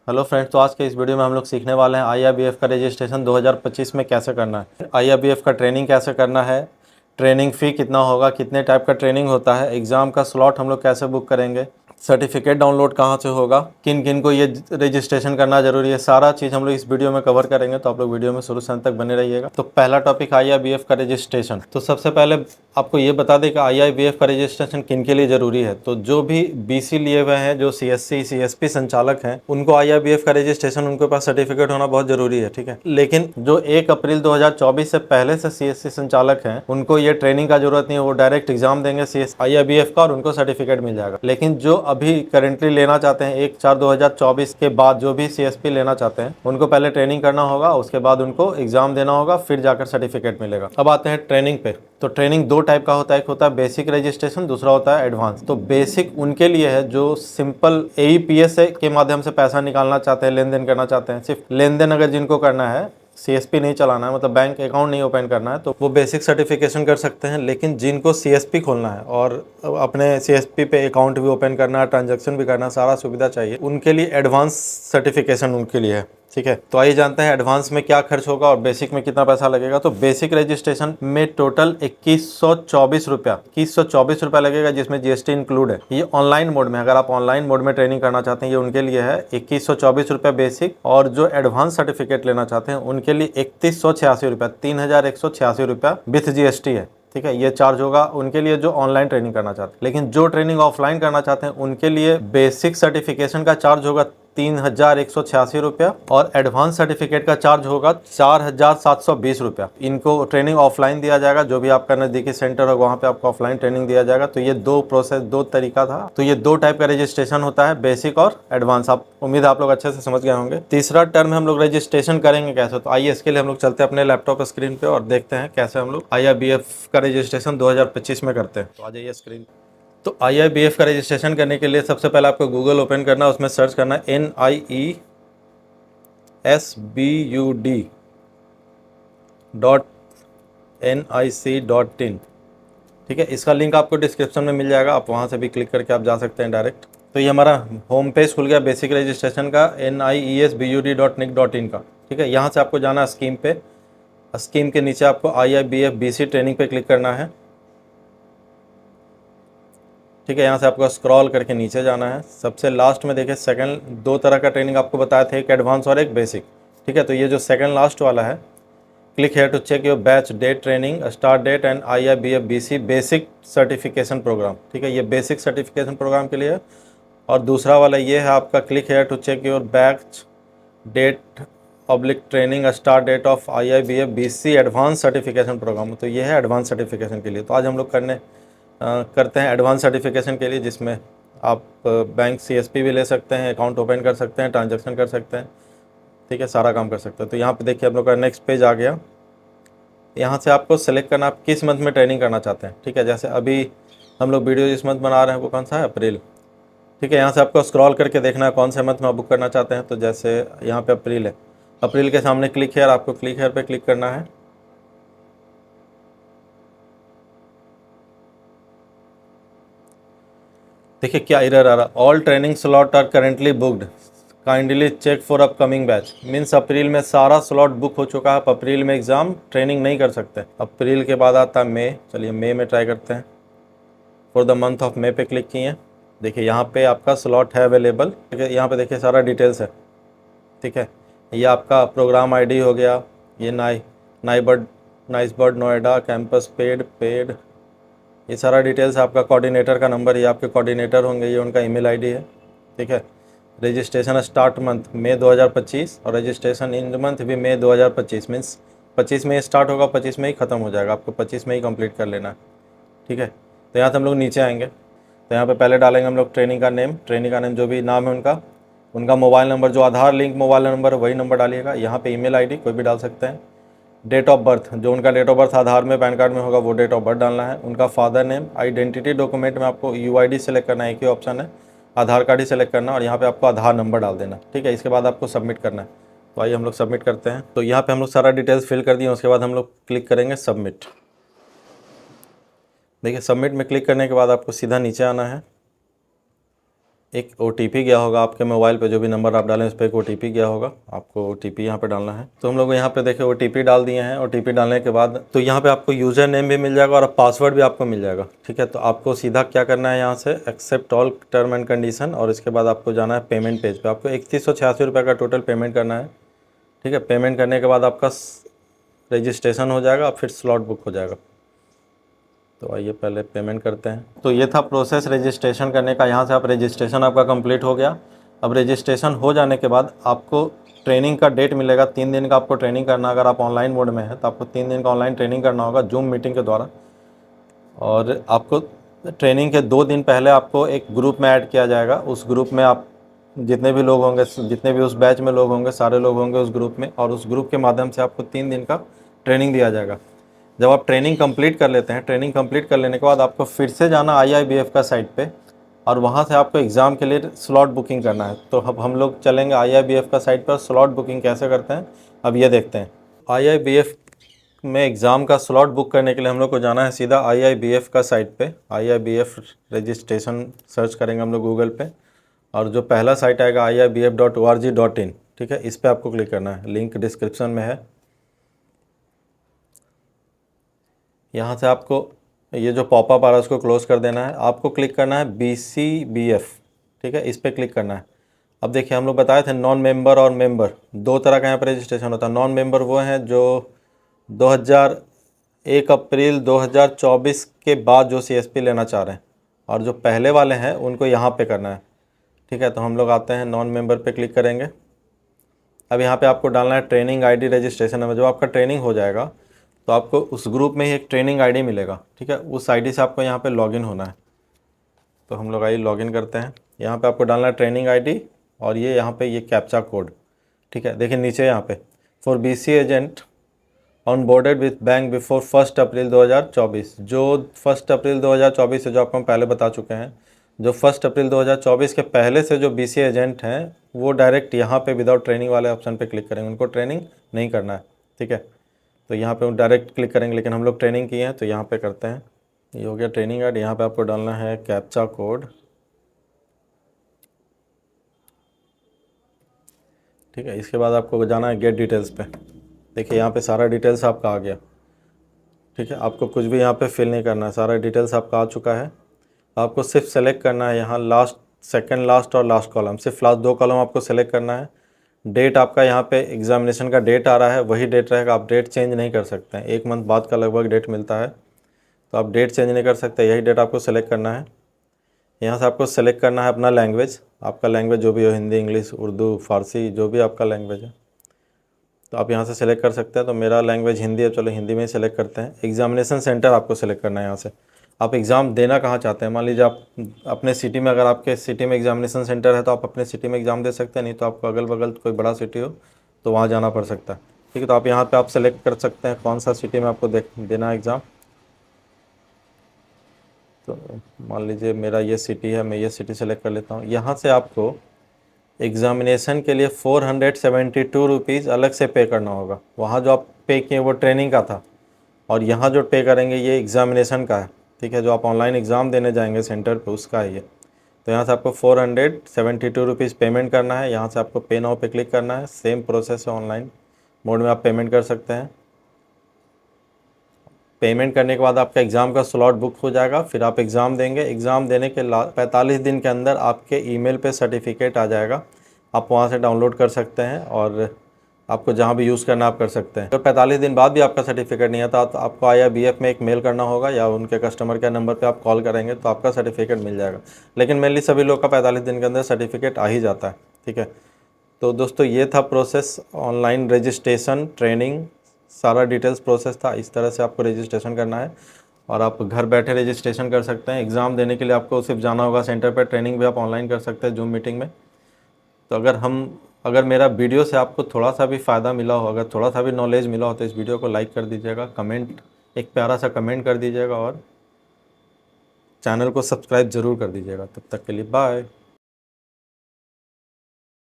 Hello friends, तो आज के इस वीडियो में हम लोग सीखने वाले हैं आईआरबीएफ का रजिस्ट्रेशन 2025 में कैसे करना है। आईआरबीएफ का ट्रेनिंग कैसे करना है, ट्रेनिंग फ़ी कितना होगा, कितने टाइप का ट्रेनिंग होता है, एग्ज़ाम का स्लॉट हम लोग कैसे बुक करेंगे, सर्टिफिकेट डाउनलोड कहाँ से होगा, किन किन को ये रजिस्ट्रेशन करना जरूरी है, सारा चीज़ हम लोग इस वीडियो में कवर करेंगे। तो आप लोग वीडियो में शुरू से अंत तक बने रहिएगा। तो पहला टॉपिक आईआरबीएफ का रजिस्ट्रेशन। तो सबसे पहले आपको ये बता दें कि आईआरबीएफ का रजिस्ट्रेशन किन के लिए ज़रूरी है। तो जो भी बीसी लिए हुए हैं, जो सीएससी सीएसपी संचालक हैं, उनको आईआरबीएफ का रजिस्ट्रेशन, उनके पास सर्टिफिकेट होना बहुत जरूरी है, ठीक है। लेकिन जो 1 अप्रैल 2024 से पहले से सीएससी संचालक हैं, उनको ये ट्रेनिंग का जरूरत नहीं है। वो डायरेक्ट एग्जाम देंगे आईआरबीएफ का और उनको सर्टिफिकेट मिल जाएगा। लेकिन जो अभी करेंटली लेना चाहते हैं 1/4/2024 के बाद, जो भी सीएसपी लेना चाहते हैं, उनको पहले ट्रेनिंग करना होगा, उसके बाद उनको एग्जाम देना होगा, फिर जाकर सर्टिफिकेट मिलेगा। अब आते हैं ट्रेनिंग पे। तो ट्रेनिंग दो टाइप का होता है, एक होता है बेसिक रजिस्ट्रेशन, दूसरा होता है एडवांस। तो बेसिक उनके लिए है जो सिंपल एईपीएस के माध्यम से पैसा निकालना चाहते हैं, लेन देन करना चाहते हैं। सिर्फ लेन देन अगर जिनको करना है, सीएसपी नहीं चलाना है, मतलब बैंक अकाउंट नहीं ओपन करना है, तो वो बेसिक सर्टिफिकेशन कर सकते हैं। लेकिन जिनको सीएसपी खोलना है और अपने सीएसपी पे अकाउंट भी ओपन करना है, ट्रांजैक्शन भी करना है, सारा सुविधा चाहिए, उनके लिए एडवांस सर्टिफिकेशन उनके लिए है, ठीक है। तो आइए जानते हैं एडवांस में क्या खर्च होगा और बेसिक में कितना पैसा लगेगा। तो बेसिक रजिस्ट्रेशन में टोटल 2124 रुपया लगेगा, जिसमें जीएसटी इंक्लूड है। ये ऑनलाइन मोड में, अगर आप ऑनलाइन मोड में ट्रेनिंग करना चाहते हैं, ये उनके लिए है 2124 रुपया बेसिक। और जो एडवांस सर्टिफिकेट लेना चाहते हैं उनके लिए 3186 रुपया, 3186 रुपया विथ जीएसटी है, ठीक है। ये चार्ज होगा उनके लिए जो ऑनलाइन ट्रेनिंग करना चाहते हैं। लेकिन जो ट्रेनिंग ऑफलाइन करना चाहते हैं उनके लिए बेसिक सर्टिफिकेशन का चार्ज होगा 3186 रुपया और एडवांस सर्टिफिकेट का चार्ज होगा 4720 रुपया। इनको ट्रेनिंग ऑफलाइन दिया जाएगा, जो भी आपका नज़दीकी सेंटर होगा वहाँ पे आपको ऑफलाइन ट्रेनिंग दिया जाएगा। तो ये दो प्रोसेस, दो तरीका था। तो ये दो टाइप का रजिस्ट्रेशन होता है, बेसिक और एडवांस। आप उम्मीद है आप लोग अच्छे से समझ गए होंगे। तीसरा टर्म हम लोग रजिस्ट्रेशन करेंगे कैसे। तो आइए इसके लिए हम लोग चलते हैं अपने लैपटॉप स्क्रीन पे और देखते हैं कैसे हम लोग आईआरबीएफ का रजिस्ट्रेशन 2025 में करते हैं। तो आ जाइए स्क्रीन। तो आईआरबीएफ का रजिस्ट्रेशन करने के लिए सबसे पहले आपको गूगल ओपन करना है, उसमें सर्च करना है NIESBUD.nic.in, ठीक है। इसका लिंक आपको डिस्क्रिप्शन में मिल जाएगा, आप वहाँ से भी क्लिक करके आप जा सकते हैं डायरेक्ट। तो ये हमारा होम पेज खुल गया बेसिक रजिस्ट्रेशन का, NIESBUD.nic.in का, ठीक है। यहाँ से आपको जाना है स्कीम पे। स्कीम के नीचे आपको आईआरबीएफ बीसी ट्रेनिंग पे क्लिक करना है, ठीक है। यहाँ से आपको स्क्रॉल करके नीचे जाना है। सबसे लास्ट में देखिए सेकंड, दो तरह का ट्रेनिंग आपको बताया था, एक एडवांस और एक बेसिक, ठीक है। तो ये जो सेकंड लास्ट वाला है, click here to check your batch date, training start date and IRBF BC basic certification program, ठीक है। ये बेसिक सर्टिफिकेशन प्रोग्राम के लिए है। और दूसरा वाला ये है आपका, click here to check your batch date public training start date of IRBF BC advance certification program. तो ये है एडवांस सर्टिफिकेशन के लिए। तो आज हम लोग करते हैं एडवांस सर्टिफिकेशन के लिए, जिसमें आप बैंक सीएसपी भी ले सकते हैं, अकाउंट ओपन कर सकते हैं, ट्रांजैक्शन कर सकते हैं, ठीक है, सारा काम कर सकते हैं। तो यहाँ पे देखिए हम लोग का नेक्स्ट पेज आ गया। यहाँ से आपको सेलेक्ट करना आप किस मंथ में ट्रेनिंग करना चाहते हैं, ठीक है। जैसे अभी हम लोग वीडियो जिस मंथ बना रहे हैं वो कौन सा है, अप्रैल, ठीक है। यहाँ से आपको स्क्रॉल करके देखना है कौन से मंथ में आप बुक करना चाहते हैं। तो जैसे यहाँ पे अप्रैल है, अप्रैल के सामने क्लिक हेयर, आपको क्लिक हेयर पे क्लिक करना है। देखिए क्या एरर आ रहा, all training slot are currently booked, kindly check for upcoming batch. Means April में सारा स्लॉट बुक हो चुका है, आप अप्रैल में एग्ज़ाम ट्रेनिंग नहीं कर सकते। अप्रैल के बाद आता है मई, चलिए मई में ट्राई करते हैं। For the month of May पे क्लिक किए, देखिए यहाँ पे आपका स्लॉट है अवेलेबल, ठीक है। यहाँ पे देखिए सारा डिटेल्स है, ठीक है। ये आपका प्रोग्राम आईडी हो गया, ये nice bird Noida campus paid, ये सारा डिटेल्स। आपका कोऑर्डिनेटर का नंबर, ये आपके कोऑर्डिनेटर होंगे, ये उनका ईमेल आईडी है, ठीक है। रजिस्ट्रेशन स्टार्ट मंथ मई 2025 और रजिस्ट्रेशन इन मंथ भी मई 2025। मीन्स 25 में स्टार्ट होगा, 25 में ही ख़त्म हो जाएगा, आपको 25 में ही कंप्लीट कर लेना है, ठीक है। तो यहाँ से हम लोग नीचे आएंगे, तो यहाँ पे पहले डालेंगे हम लोग ट्रेनिंग का नेम जो भी नाम है उनका मोबाइल नंबर, जो आधार लिंक मोबाइल नंबर वही नंबर डालिएगा। यहाँ पे ईमेल आईडी कोई भी डाल सकते हैं। डेट ऑफ बर्थ, जो उनका डेट ऑफ बर्थ आधार में पैन कार्ड में होगा वो डेट ऑफ बर्थ डालना है। उनका फादर नेम, आइडेंटिटी डॉक्यूमेंट में आपको यूआईडी सेलेक्ट करना है, एक ही ऑप्शन है, आधार कार्ड ही सेलेक्ट करना और यहाँ पे आपको आधार नंबर डाल देना, ठीक है। इसके बाद आपको सबमिट करना है। तो आइए हम लोग सबमिट करते हैं। तो यहाँ पे हम लोग सारा डिटेल्स फिल कर दिए, उसके बाद हम लोग क्लिक करेंगे सबमिट। देखिए सबमिट में क्लिक करने के बाद आपको सीधा नीचे आना है। एक OTP गया होगा आपके मोबाइल पे, जो भी नंबर आप डालें उस पर एक OTP गया होगा, आपको OTP यहाँ पे डालना है। तो हम लोग यहाँ पे देखिए OTP डाल दिए हैं। OTP डालने के बाद तो यहाँ पे आपको यूज़र नेम भी मिल जाएगा और पासवर्ड भी आपको मिल जाएगा, ठीक है। तो आपको सीधा क्या करना है, यहाँ से accept all term and condition, और इसके बाद आपको जाना है पेमेंट पेज पर। आपको 3186 रुपये का टोटल पेमेंट करना है, ठीक है। पेमेंट करने के बाद आपका रजिस्ट्रेशन हो जाएगा, फिर स्लॉट बुक हो जाएगा। तो आइए पहले पेमेंट करते हैं। तो ये था प्रोसेस रजिस्ट्रेशन करने का। यहाँ से आप रजिस्ट्रेशन आपका कंप्लीट हो गया। अब रजिस्ट्रेशन हो जाने के बाद आपको ट्रेनिंग का डेट मिलेगा। 3 दिन का आपको ट्रेनिंग करना। अगर आप ऑनलाइन मोड में है तो आपको 3 दिन का ऑनलाइन ट्रेनिंग करना होगा जूम मीटिंग के द्वारा। और आपको ट्रेनिंग के 2 दिन पहले आपको एक ग्रुप में ऐड किया जाएगा। उस ग्रुप में आप जितने भी लोग होंगे, जितने भी उस बैच में लोग होंगे, सारे लोग होंगे उस ग्रुप में, और उस ग्रुप के माध्यम से आपको 3 दिन का ट्रेनिंग दिया जाएगा। जब आप ट्रेनिंग कंप्लीट कर लेते हैं, ट्रेनिंग कंप्लीट कर लेने के बाद आपको फिर से जाना IIBF का साइट पे, और वहाँ से आपको एग्ज़ाम के लिए स्लॉट बुकिंग करना है। तो अब हम लोग चलेंगे IIBF का साइट पर। स्लॉट बुकिंग कैसे करते हैं अब ये देखते हैं। IIBF में एग्ज़ाम का स्लॉट बुक करने के लिए हम लोग को जाना है सीधा IIBF का साइट पे। IIBF रजिस्ट्रेशन सर्च करेंगे हम लोग गूगल पे, और जो पहला साइट आएगा iibf.org.in, ठीक है, इस पर आपको क्लिक करना है। लिंक डिस्क्रिप्शन में है। यहाँ से आपको ये जो पॉपअप आ रहा है उसको क्लोज कर देना है। आपको क्लिक करना है BCBF, ठीक है, इस पर क्लिक करना है। अब देखिए हम लोग बताए थे नॉन मेंबर और मेंबर, 2 तरह का यहाँ पर रजिस्ट्रेशन होता है। नॉन मेंबर वो हैं जो 1 अप्रैल 2024 के बाद जो CSP लेना चाह रहे हैं, और जो पहले वाले हैं उनको यहाँ पे करना है, ठीक है। तो हम लोग आते हैं नॉन मेंबर पे क्लिक करेंगे। अब यहाँ पे आपको डालना है ट्रेनिंग ID रजिस्ट्रेशन नंबर। जब आपका ट्रेनिंग हो जाएगा तो आपको उस ग्रुप में ही एक ट्रेनिंग ID मिलेगा, ठीक है। उस ID से आपको यहाँ पे लॉगिन होना है। तो हम लोग आइए लॉगिन करते हैं। यहाँ पे आपको डालना है ट्रेनिंग ID, और ये यहाँ पे ये कैप्चा कोड, ठीक है। देखिए नीचे यहाँ पे for BC agent on boarded with bank before 1 अप्रैल 2024, जो 1 अप्रैल 2024 है, जो आपको हम पहले बता चुके हैं, जो 1 अप्रैल 2024 के पहले से जो BC एजेंट हैं वो डायरेक्ट यहाँ पे विदाउट ट्रेनिंग वाले ऑप्शन पे क्लिक करेंगे। उनको ट्रेनिंग नहीं करना है, ठीक है। तो यहाँ पे डायरेक्ट क्लिक करेंगे, लेकिन हम लोग ट्रेनिंग किए हैं तो यहाँ पे करते हैं। ये हो गया ट्रेनिंग ID। यहाँ पे आपको डालना है कैप्चा कोड, ठीक है। इसके बाद आपको जाना है गेट डिटेल्स पे। देखिए यहाँ पे सारा डिटेल्स आपका आ गया, ठीक है। आपको कुछ भी यहाँ पे फिल नहीं करना है, सारा डिटेल्स आपका आ चुका है। आपको सिर्फ सेलेक्ट करना है यहाँ लास्ट, सेकंड लास्ट और लास्ट कॉलम, सिर्फ लास्ट 2 कॉलम आपको सेलेक्ट करना है। डेट आपका यहाँ पे एग्जामिनेशन का डेट आ रहा है वही डेट रहेगा, आप डेट चेंज नहीं कर सकते हैं। 1 मंथ बाद का लगभग डेट मिलता है, तो आप डेट चेंज नहीं कर सकते, यही डेट आपको सेलेक्ट करना है। यहाँ से आपको सेलेक्ट करना है अपना लैंग्वेज, आपका लैंग्वेज जो भी हो, हिंदी, इंग्लिश, उर्दू, फारसी, जो भी आपका लैंग्वेज है, तो आप यहाँ से सेलेक्ट कर सकते हैं। तो मेरा लैंग्वेज हिंदी है, चलो हिंदी में ही सेलेक्ट करते हैं। एग्जामिनेशन सेंटर आपको सेलेक्ट करना है। यहाँ से आप एग्ज़ाम देना कहाँ चाहते हैं। मान लीजिए आप अपने सिटी में, अगर आपके सिटी में एग्जामिनेशन सेंटर है तो आप अपने सिटी में एग्ज़ाम दे सकते हैं, नहीं तो आपको अगल बगल कोई बड़ा सिटी हो तो वहाँ जाना पड़ सकता है, ठीक है। तो आप यहाँ पे आप सेलेक्ट कर सकते हैं कौन सा सिटी में आपको देना है एग्ज़ाम। तो मान लीजिए मेरा ये सिटी है, मैं ये सिटी सेलेक्ट कर लेता हूँ। यहाँ से आपको एग्ज़ामिनेशन के लिए 472 रुपीज़ अलग से पे करना होगा। वहाँ जो आप पे किए वो ट्रेनिंग का था, और यहाँ जो पे करेंगे ये एग्ज़ामिनेशन का है, ठीक है। जो आप ऑनलाइन एग्ज़ाम देने जाएंगे सेंटर पे उसका है ये। तो यहाँ से आपको 472 रुपीज़ पेमेंट करना है। यहाँ से आपको पे नाउ पे क्लिक करना है। सेम प्रोसेस है, ऑनलाइन मोड में आप पेमेंट कर सकते हैं। पेमेंट करने के बाद आपका एग्ज़ाम का स्लॉट बुक हो जाएगा, फिर आप एग्ज़ाम देंगे। एग्ज़ाम देने के 45 दिन के अंदर आपके ईमेल पे सर्टिफिकेट आ जाएगा, आप वहाँ से डाउनलोड कर सकते हैं, और आपको जहाँ भी यूज़ करना आप कर सकते हैं। तो 45 दिन बाद भी आपका सर्टिफिकेट नहीं आता तो आपको IIBF में एक मेल करना होगा, या उनके कस्टमर केयर नंबर पे आप कॉल करेंगे तो आपका सर्टिफिकेट मिल जाएगा। लेकिन मेनली सभी लोग का 45 दिन के अंदर सर्टिफिकेट आ ही जाता है, ठीक है। तो दोस्तों ये था प्रोसेस, ऑनलाइन रजिस्ट्रेशन, ट्रेनिंग, सारा डिटेल्स प्रोसेस था। इस तरह से आपको रजिस्ट्रेशन करना है, और आप घर बैठे रजिस्ट्रेशन कर सकते हैं। एग्ज़ाम देने के लिए आपको सिर्फ जाना होगा सेंटर पर। ट्रेनिंग भी आप ऑनलाइन कर सकते हैं जूम मीटिंग में। तो अगर मेरा वीडियो से आपको थोड़ा सा भी फ़ायदा मिला हो, अगर थोड़ा सा भी नॉलेज मिला हो, तो इस वीडियो को लाइक कर दीजिएगा, कमेंट, एक प्यारा सा कमेंट कर दीजिएगा, और चैनल को सब्सक्राइब ज़रूर कर दीजिएगा। तब तक के लिए बाय।